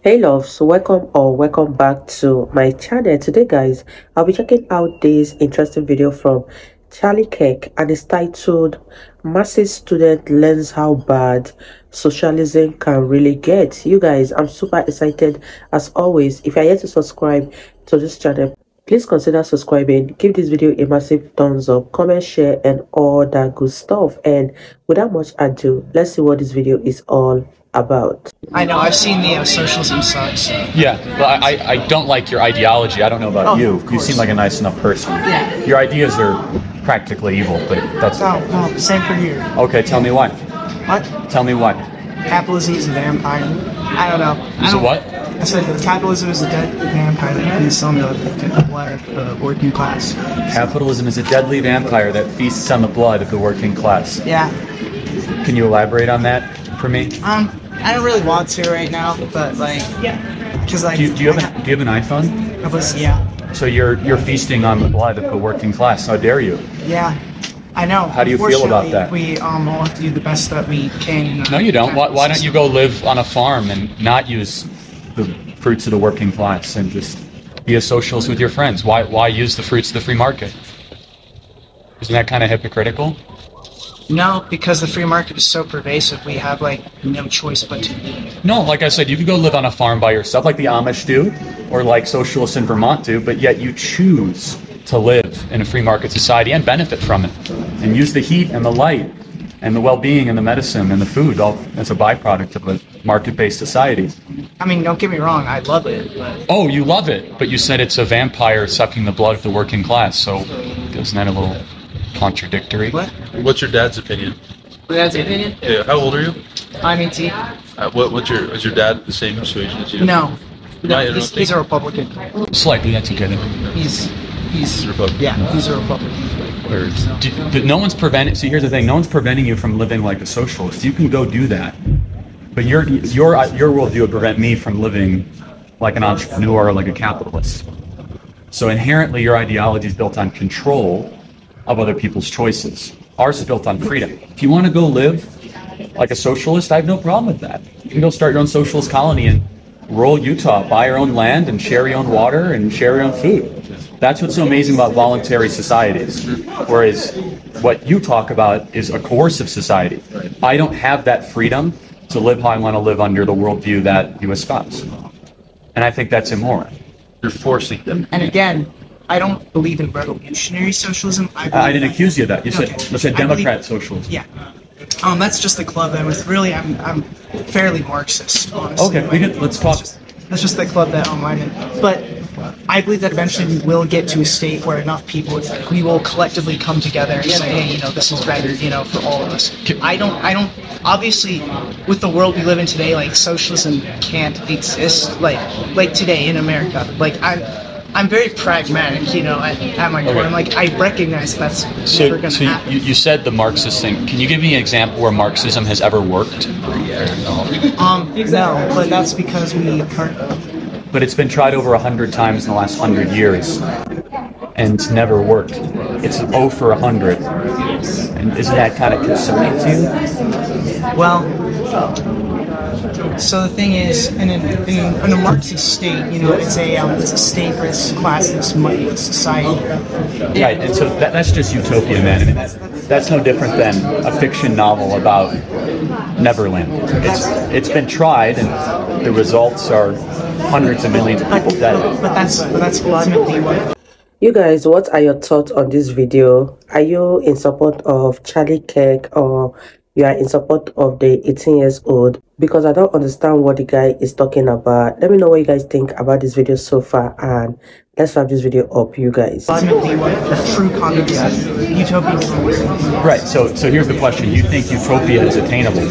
Hey love, so welcome back to my channel. Today guys, I'll be checking out this interesting video from Charlie Kirk, and it's titled Marxist Student Learns How Bad Socialism Can Really Get. You guys, I'm super excited as always. If you're yet to subscribe to this channel, please consider subscribing. Give this video a massive thumbs up, comment, share, and all that good stuff. And without much ado, let's see what this video is all about. I know, I've seen the socialism sucks. So. Yeah, but I don't like your ideology. I don't know about you. You seem like a nice enough person. Yeah. Your ideas are practically evil, but that's... Oh, well, same for you. Okay, tell me what. What? Tell me what. Capitalism is a vampire. I don't know. So what? I said capitalism is a dead vampire that feasts on the blood of the working class. Capitalism is a deadly vampire that feasts on the blood of the working class. Yeah. Can you elaborate on that for me? I don't really want to right now, but like, because like, do you have an iPhone? Yeah. So you're feasting on the blood of the working class. How dare you? Yeah, I know. How do you feel about that? We all have to do the best that we can. No, you don't. Why don't you go live on a farm and not use the fruits of the working class and just be a socialist with your friends? Why use the fruits of the free market? Isn't that kind of hypocritical? No, because the free market is so pervasive, we have like no choice but to. No, like I said, you could go live on a farm by yourself like the Amish do, or like socialists in Vermont do, but yet you choose to live in a free market society and benefit from it, and use the heat and the light and the well-being and the medicine and the food all as a byproduct of a market-based society. I mean, don't get me wrong, I love it. But... Oh, you love it, but you said it's a vampire sucking the blood of the working class, so isn't that a little contradictory? What? What's your dad's opinion? My dad's opinion? Yeah. How old are you? I'm 18. Is your dad the same persuasion as you? No. He's a Republican. Slightly, that's okay. He's Republican. Yeah, he's a Republican. No one's preventing. See, here's the thing: no one's preventing you from living like a socialist. You can go do that, but your worldview would prevent me from living like an entrepreneur or like a capitalist. So inherently, your ideology is built on control of other people's choices. Ours is built on freedom. If you want to go live like a socialist, I have no problem with that. You can go start your own socialist colony in rural Utah, buy your own land and share your own water and share your own food. That's what's so amazing about voluntary societies. Whereas what you talk about is a coercive society. I don't have that freedom to live how I want to live under the worldview that you espouse. And I think that's immoral. You're forcing them. And again, I don't believe in revolutionary socialism. I didn't accuse you of that. You said Democrat socialism. Yeah. That's just the club that was really, I'm fairly Marxist, honestly. Okay, let's talk. That's just the club that I'm in. But I believe that eventually we will get to a state where enough people, we will collectively come together and say, hey, this is better, for all of us. I don't, obviously, with the world we live in today, like, socialism can't exist, like today in America. Like, I'm very pragmatic, at my core. I'm like, I recognize that's never going to happen. You said the Marxist thing. Can you give me an example where Marxism has ever worked? No, but that's because we are... But it's been tried over 100 times in the last 100 years, and it's never worked. It's 0 for 100. And isn't that kind of concerning to you? Well, so the thing is, in a Marxist state, it's a stateless, classless, money-less society. Right, and so that's just utopia, man. I mean, that's no different than a fiction novel about Neverland. It's been tried, and the results are hundreds of millions of people dead. But that's ultimately what. You guys, what are your thoughts on this video? Are you in support of Charlie Kirk, or you are in support of the 18-year-old? Because I don't understand what the guy is talking about. Let me know what you guys think about this video so far, and let's wrap this video up, you guys. Ultimately, what the true concept of utopia is. Right, so here's the question. You think utopia is attainable?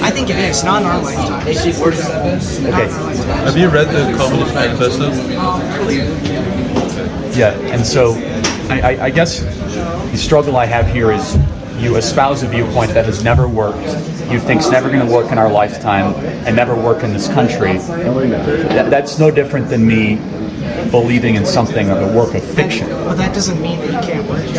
I think it is, not in our lifetime. Okay. Have you read the Communist Manifesto? Yeah, and so I guess the struggle I have here is you espouse a viewpoint that has never worked, you think it's never going to work in our lifetime, and never work in this country. That's no different than me believing in something of a work of fiction. But that doesn't mean that you can't work in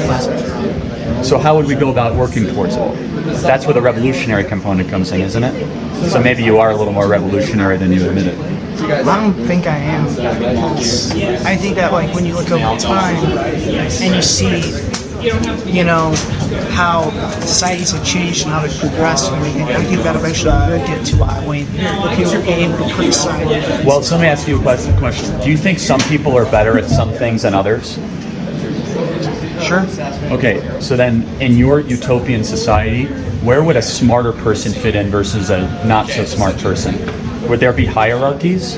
So how would we go about working towards it? That's where the revolutionary component comes in, isn't it? So maybe you are a little more revolutionary than you admit it. I don't think I am. I think that like when you look over time and you see, you know, how societies have changed and how they've progressed and everything, I think that eventually we'll get to a point where people will be able to criticize. Well, so let me ask you a question. Do you think some people are better at some things than others? Sure. Okay, so then in your utopian society, where would a smarter person fit in versus a not so smart person? Would there be hierarchies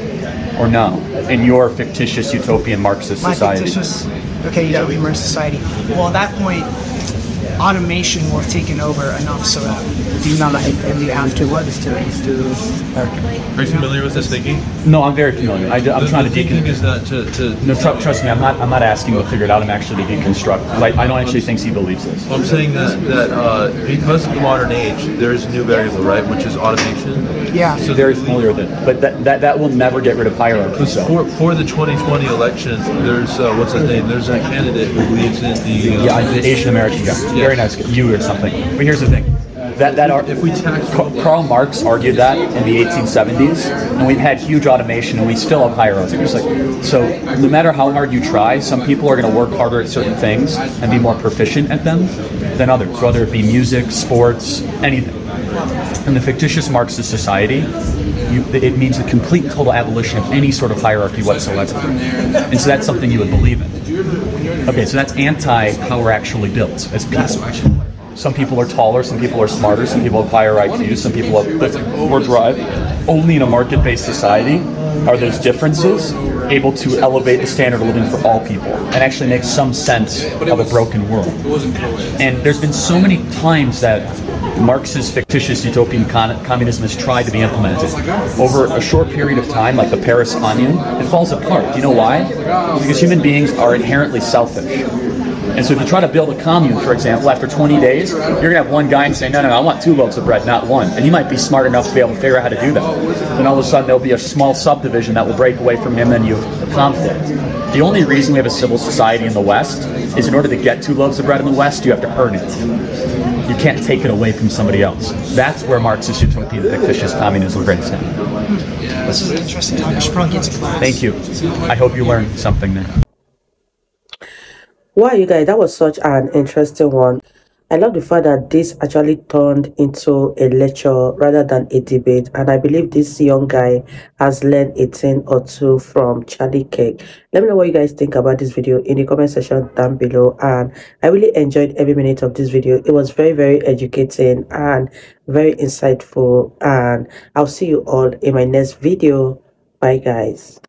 or no in your fictitious utopian Marxist society? Okay, utopian society. Well, at that point, automation will have taken over enough so that you have to what is to Are you familiar with this thinking? No, I'm very familiar. I'm trying to thinking is that No, trust me. I'm not asking to figure it out. I'm actually to deconstruct. I don't actually think he believes this. Well, I'm saying that because of the modern age, there is a new variable, right, which is automation. Yeah. So very familiar with it, but that will never get rid of hierarchy. So for the 2020 elections, there's what's his name? There's a candidate who believes in the Asian American guy. Yeah. Very nice, you or something. But here's the thing. Karl Marx argued that in the 1870s, and we've had huge automation, and we still have hierarchy. So no matter how hard you try, some people are going to work harder at certain things and be more proficient at them than others, whether it be music, sports, anything. In the fictitious Marxist society, it means the complete total abolition of any sort of hierarchy whatsoever. And so that's something you would believe in. Okay, so that's anti how we're actually built as people. Some people are taller, some people are smarter, some people have higher IQs, some people have more drive. Only in a market-based society are those differences able to elevate the standard of living for all people and actually make some sense of a broken world. And there's been so many times that Marxist fictitious utopian communism has tried to be implemented. Over a short period of time, like the Paris Commune, it falls apart. Do you know why? Because human beings are inherently selfish. And so if you try to build a commune, for example, after 20 days, you're going to have one guy and say, no, I want 2 loaves of bread, not 1. And he might be smart enough to be able to figure out how to do that. Then all of a sudden there'll be a small subdivision that will break away from him and you have conflict. The only reason we have a civil society in the West is in order to get 2 loaves of bread in the West, you have to earn it. You can't take it away from somebody else. That's where Marxist utopian fictitious communism breaks down. This is an interesting topic. I should probably get to class. Thank you. I hope you learned something there. Wow, you guys, that was such an interesting one. I love the fact that this actually turned into a lecture rather than a debate, and I believe this young guy has learned a thing or two from Charlie Kirk. Let me know what you guys think about this video in the comment section down below, and I really enjoyed every minute of this video. It was very, very educating and very insightful, and I'll see you all in my next video. Bye guys.